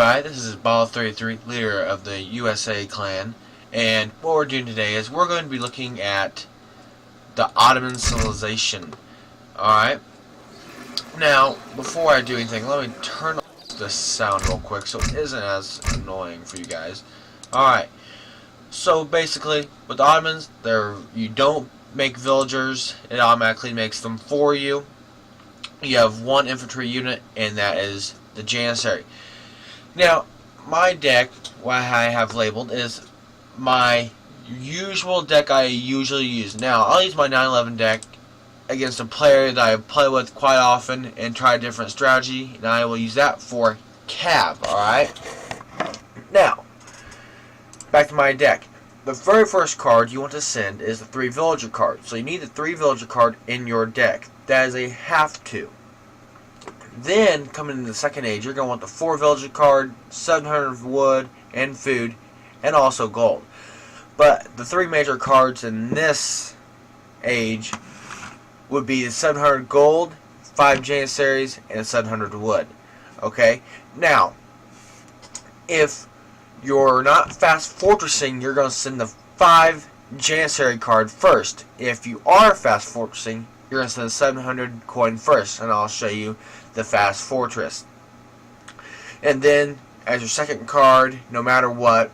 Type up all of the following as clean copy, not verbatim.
Bye, this is Ball33, leader of the USA clan, and what we're doing today is we're going to be looking at the Ottoman civilization. Alright, now, before I do anything, let me turn off the sound real quick so it isn't as annoying for you guys. Alright, so basically, with the Ottomans, you don't make villagers, it automatically makes them for you. You have one infantry unit, and that is the Janissary. Now, my deck, what I have labeled, is my usual deck I usually use. Now, I'll use my 9/11 deck against a player that I play with quite often and try a different strategy, and I will use that for Cab, alright? Now, back to my deck. The very first card you want to send is the 3 villager card. So you need the 3 villager card in your deck. That is a have to. Then, coming into the second age, you're going to want the 4 villager card, 700 wood and food, and also gold. But the 3 major cards in this age would be the 700 gold, 5 Janissaries, and 700 wood. Okay? Now, if you're not fast fortressing, you're going to send the 5 Janissary card first. If you are fast fortressing, you're going to send the 700 coin first, and I'll show you the fast fortress. And then, as your second card, no matter what,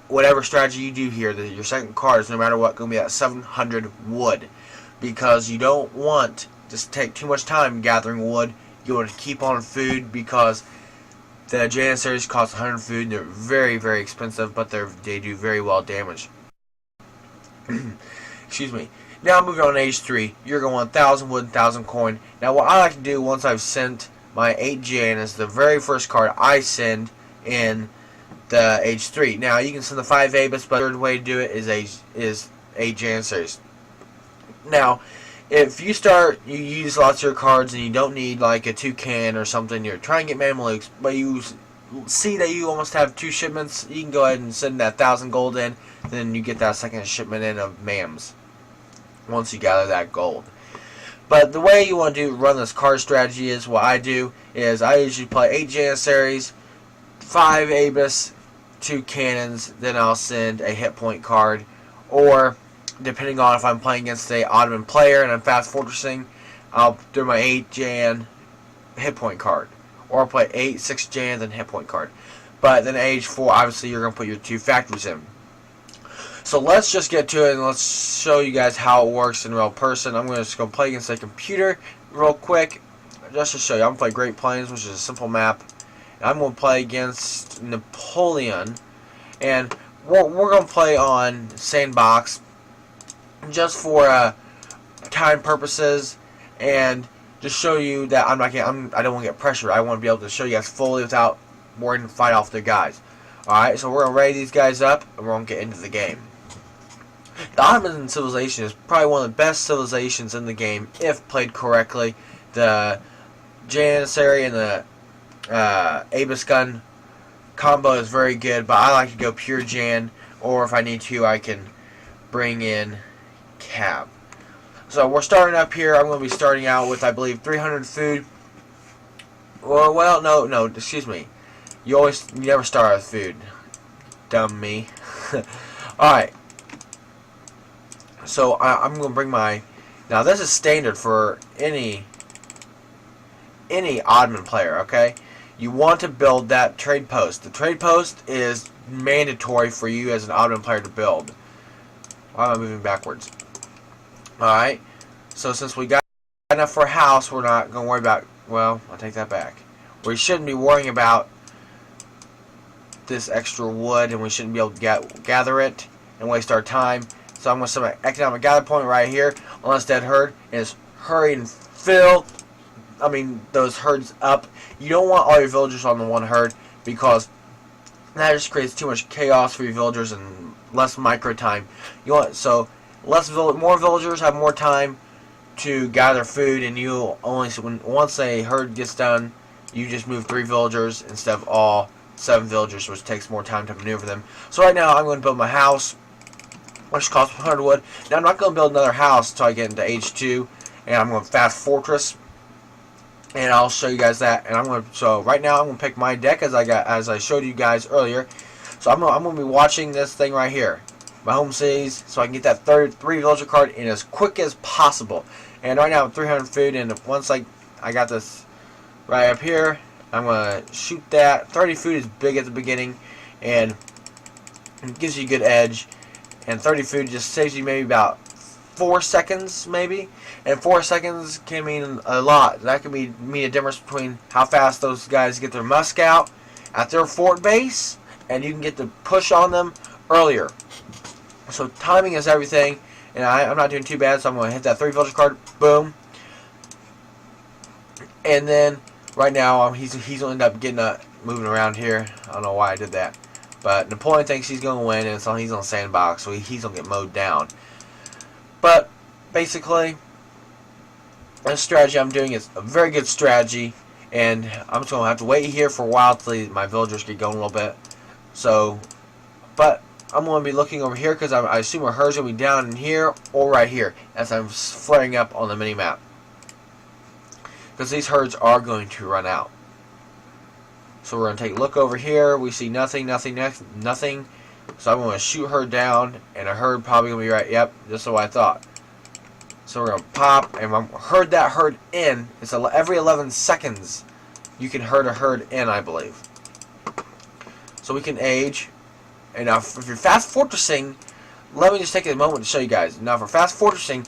whatever strategy you do here, your second card is no matter what going to be that 700 wood, because you don't want to take too much time gathering wood. You want to keep on food, because the Janissaries cost 100 food. They're very, very expensive, but they do very well damage. Excuse me. Now moving on to age 3, you're going 1,000 wood, 1,000 coin. Now what I like to do once I've sent my 8 Janus, the very first card I send in the age 3. Now you can send the 5 Abus, but the third way to do it is 8 Janissaries. Now, if you use lots of your cards and you don't need like a toucan or something, you're trying to get Mamelukes, but you see that you almost have 2 shipments, you can go ahead and send that 1,000 gold in, then you get that second shipment in of Mams once you gather that gold. But the way you want to run this card strategy is, what I do is I usually play 8 Janissaries, 5 Abus, 2 cannons, then I'll send a hit point card, or depending on if I'm playing against a Ottoman player and I'm fast fortressing, I'll do my 8 Jan hit point card, or I'll play 6 Jan and hit point card. But then at age 4, obviously you're going to put your 2 factories in. So let's just get to it and let's show you guys how it works in real person. I'm just going to play against a computer real quick just to show you. I'm going to play Great Plains, which is a simple map. And I'm going to play against Napoleon, and we're going to play on Sandbox just for time purposes, and just show you that I don't want to get pressured. I want to be able to show you guys fully without worrying to fight off the guys. Alright, so we're going to ready these guys up, and we're going to get into the game. The Ottoman civilization is probably one of the best civilizations in the game if played correctly. The Janissary and the Abus gun combo is very good, but I like to go pure Jan, or if I need to, I can bring in Cab. So we're starting up here. I'm going to be starting out with, I believe, 300 food. Well, no, excuse me. You never start with food. Dumb me. Alright. So I'm going to bring my... Now this is standard for any Ottoman player, okay? You want to build that trade post. The trade post is mandatory for you as an Ottoman player to build. Why am I moving backwards? Alright. So since we got enough for a house, we're not going to worry about... Well, I'll take that back. We shouldn't be worrying about this extra wood, and we shouldn't be able to gather it and waste our time. So I'm going to set my economic gather point right here on this dead herd, and just hurry and fill those herds up. You don't want all your villagers on the one herd, because that just creates too much chaos for your villagers and less micro time. You want more villagers have more time to gather food, and you once a herd gets done, you just move 3 villagers instead of all 7 villagers, which takes more time to maneuver them. So right now I'm going to build my house, which costs 100 wood. Now I'm not going to build another house until I get into age 2, and I'm going to fast fortress. and I'll show you guys that. And so right now I'm gonna pick my deck as I showed you guys earlier. So I'm gonna be watching this thing right here, my home cities, so I can get that three villager card in as quick as possible. And right now I'm 300 food, and once I got this right up here, I'm gonna shoot that. 30 food is big at the beginning, and it gives you a good edge. And 30 food just saves you maybe about 4 seconds, maybe. And 4 seconds can mean a lot. That can mean a difference between how fast those guys get their musk out at their fort base, and you can get the push on them earlier. So timing is everything, and I'm not doing too bad, so I'm going to hit that 3 villager card, boom. And then, right now, he's going to end up getting moving around here. I don't know why I did that. But Napoleon thinks he's going to win, and so he's on sandbox, so he's going to get mowed down. But, basically, the strategy I'm doing is a very good strategy, and I'm just going to have to wait here for a while till my villagers get going a little bit. So, but I'm going to be looking over here because I assume a herd's going to be down in here or right here as I'm flaring up on the mini-map. Because these herds are going to run out. So we're going to take a look over here. We see nothing. So I'm going to shoot her down, and a herd probably going to be right. Yep, just what I thought. So we're going to pop, and I'm herd that herd in. It's every 11 seconds you can herd a herd in, I believe. So we can age. And now, if you're fast fortressing, let me just take a moment to show you guys. Now, for fast fortressing,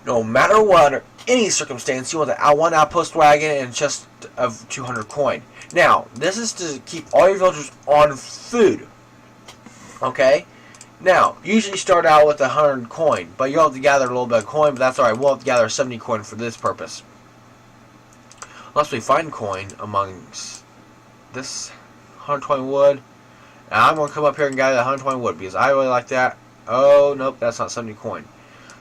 no matter what, or any circumstance, you want the one outpost wagon and a chest of 200 coin. Now, this is to keep all your villagers on food. Okay? Now, usually start out with 100 coin, but you'll have to gather a little bit of coin, but that's alright. We'll have to gather 70 coin for this purpose. Unless we find coin amongst this 120 wood. Now, I'm going to come up here and gather 120 wood because I really like that. Oh, nope, that's not 70 coin.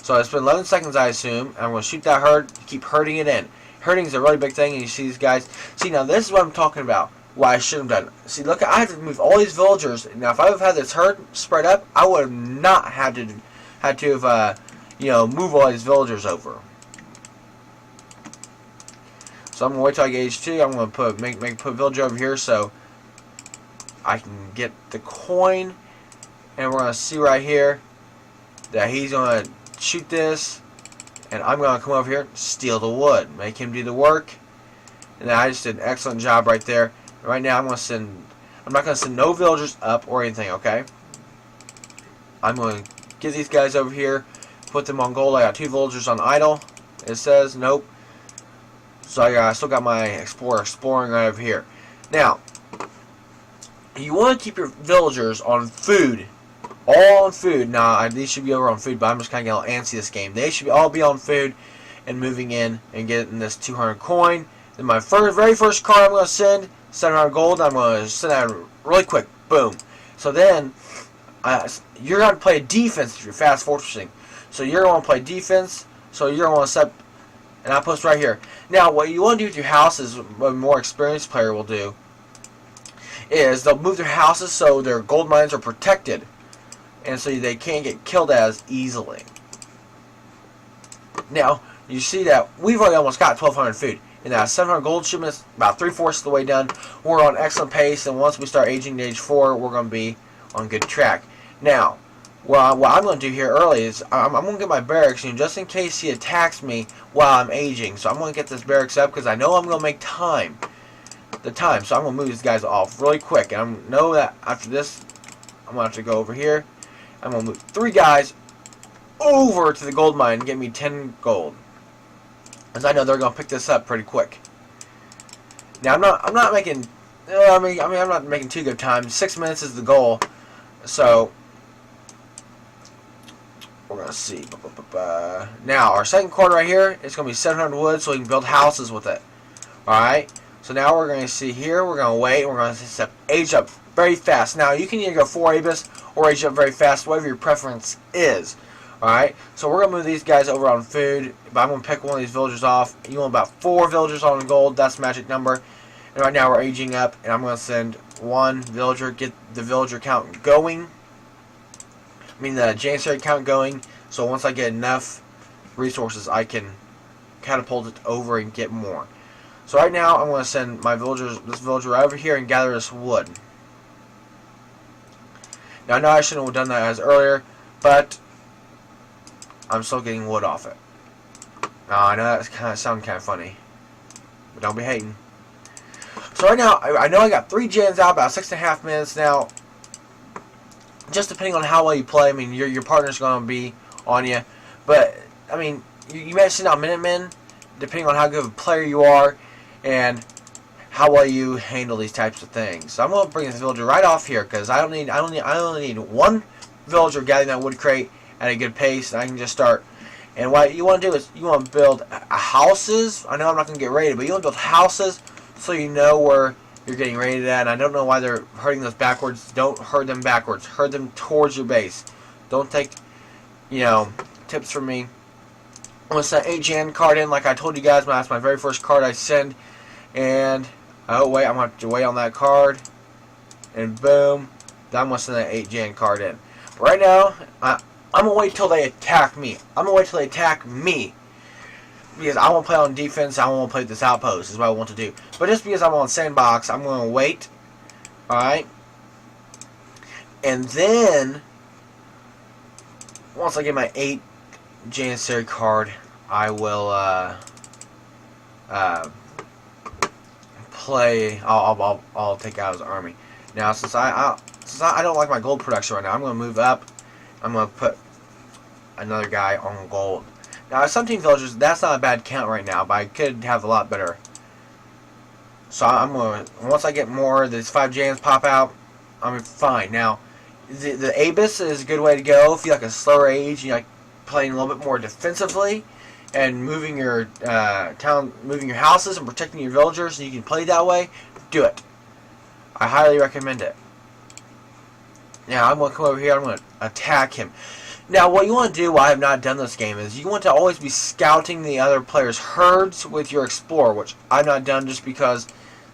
So it's been 11 seconds, I assume. And I'm going to shoot that herd, keep herding it in. Herding is a really big thing, and you see these guys. See, now this is what I'm talking about. Why I should have done. See, look, I have to move all these villagers. Now, if I would have had this herd spread up, I would have not had to move all these villagers over. So I'm gonna wait till I get age 2. I'm gonna put villager over here so I can get the coin, and we're gonna see right here that he's gonna shoot this, and I'm gonna come over here, steal the wood, make him do the work, and I just did an excellent job right there. Right now, I'm not gonna send no villagers up or anything. Okay, I'm gonna get these guys over here, put them on gold. I got 2 villagers on idle. It says nope. So I still got my exploring right over here. Now, you want to keep your villagers on food. All on food. Now, these should be over on food, but I'm just kind of getting antsy this game. They should all be on food and moving in and getting this 200 coin. Then my very first card I'm going to send, 700 gold. I'm going to send that really quick. Boom. So then, you're going to play defense if you're fast fortressing. So you're going to play defense. So you're going to set up an outpost right here. Now, what you want to do with your houses, what a more experienced player will do, is they'll move their houses so their gold mines are protected. And so they can't get killed as easily. Now, you see that we've already almost got 1,200 food. And that 700 gold shipments, about 3/4 of the way done. We're on excellent pace, and once we start aging to age 4, we're going to be on good track. Now, what I'm going to do here early is I'm going to get my barracks, just in case he attacks me while I'm aging. So I'm going to get this barracks up because I know I'm going to make time. So I'm going to move these guys off really quick. And I know that after this, I'm going to have to go over here. I'm going to move 3 guys over to the gold mine and get me 10 gold. Because I know they're going to pick this up pretty quick. Now, I'm not making... I'm not making too good time. 6 minutes is the goal. So, we're going to see. Now, our second quarter right here is going to be 700 wood so we can build houses with it. Alright? So now we're going to see here. We're going to wait. We're going to age up very fast. Now, you can either go 4 Abus or age up very fast, whatever your preference is. Alright, so we're going to move these guys over on food, but I'm going to pick one of these villagers off. You want about 4 villagers on gold, that's the magic number. And right now we're aging up, and I'm going to send 1 villager, get the villager count going. The janissary count going, so once I get enough resources, I can catapult it over and get more. So right now, I'm going to send my villagers, this villager right over here and gather this wood. Now I know I shouldn't have done that as earlier, but I'm still getting wood off it. Now I know that sounds kind of funny, but don't be hating. So right now, I know I got 3 gens out, about 6.5 minutes now. Just depending on how well you play, I mean, your partner's going to be on you. But, I mean, you may send out Minutemen, depending on how good of a player you are, and how well you handle these types of things. So I'm going to bring this villager right off here, because I only need 1 villager gathering that wood crate at a good pace, and I can just start. And what you want to do is, you want to build houses. I know I'm not going to get raided, but you want to build houses so you know where you're getting raided at. And I don't know why they're herding those backwards. Don't herd them backwards. Herd them towards your base. Don't take, tips from me. I'm going to send 8 Jan card in like I told you guys. That's my very first card I send. And, oh wait, I'm going to have to wait on that card. And boom. Then I'm going to send that 8 Jan card in. But right now, I'm going to wait till they attack me. I'm going to wait till they attack me. Because I want to play on defense, I want to play this outpost, is what I want to do. But just because I'm on sandbox, I'm going to wait. Alright? And then, once I get my 8 Janissary card, I will play. I'll take out his army. Now, since I don't like my gold production right now, I'm going to move up. I'm going to put another guy on gold. Now, 17 villagers, that's not a bad count right now, but I could have a lot better. So I'm going to, once I get more, these 5 Jans pop out, I'm fine. Now, the Abyss is a good way to go if you like a slower age, and you like playing a little bit more defensively, and moving your moving your houses and protecting your villagers, and you can play that way, do it. I highly recommend it. Now, I'm going to come over here, I'm going to attack him. Now, what you want to do while I have not done this game is you want to always be scouting the other players' herds with your explorer, which I've not done just because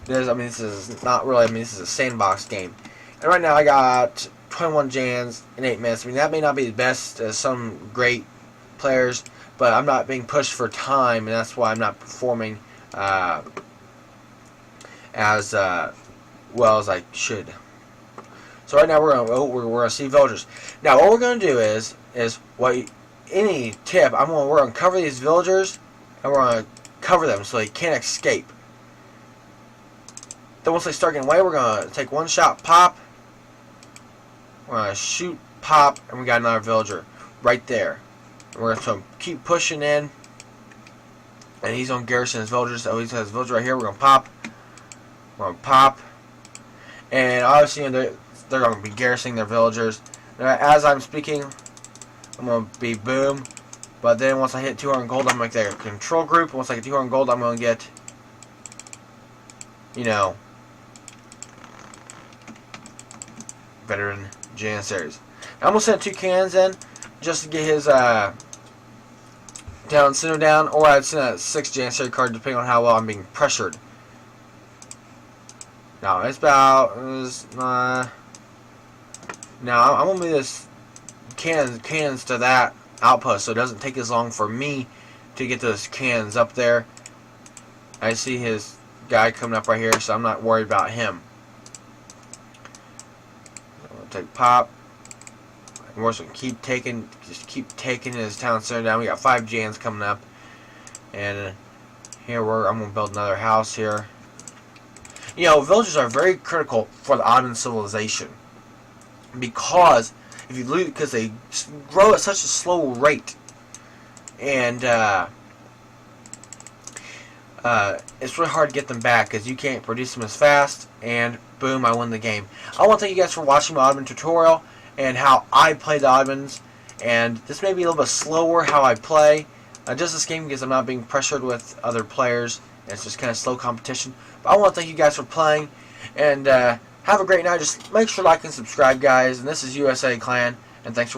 this is not really, this is a sandbox game. And right now I got 21 Jans in 8 minutes. I mean, that may not be the best as some great players, but I'm not being pushed for time, and that's why I'm not performing as well as I should. So right now we're gonna see villagers. Now what we're gonna do is any tip. We're gonna cover these villagers, and we're gonna cover them so they can't escape. Then once they start getting away, we're gonna take 1 shot, pop. We're gonna shoot, pop, and we got another villager right there. And we're gonna keep pushing in, and he's gonna garrison his villagers. So he has his villager right here. We're gonna pop. We're gonna pop, and obviously they're going to be garrisoning their villagers. Now, as I'm speaking, I'm going to be boom. But then once I hit 200 gold, I'm going to make that a control group. Once I get 200 gold, I'm going to get, veteran Janissaries. Now, I'm going to send 2 cannons in just to get his center down. Or I'd send a 6 Janissary card depending on how well I'm being pressured. Now, it's about... Now, I'm going to move this cannons to that outpost so it doesn't take as long for me to get those cannons up there. I see his guy coming up right here, so I'm not worried about him. I'm going to take pop. And we're just going to keep taking his town center down. We got 5 Jans coming up. And here I'm going to build another house here. Villagers are very critical for the Ottoman civilization. Because if you lose, because they grow at such a slow rate, and it's really hard to get them back because you can't produce them as fast. And boom, I win the game. I want to thank you guys for watching my Ottoman tutorial and how I play the Ottomans. And this may be a little bit slower how I play just this game because I'm not being pressured with other players. It's just kind of slow competition. But I want to thank you guys for playing, and have a great night. Just make sure to like and subscribe, guys. And this is USA Clan, and thanks for watching.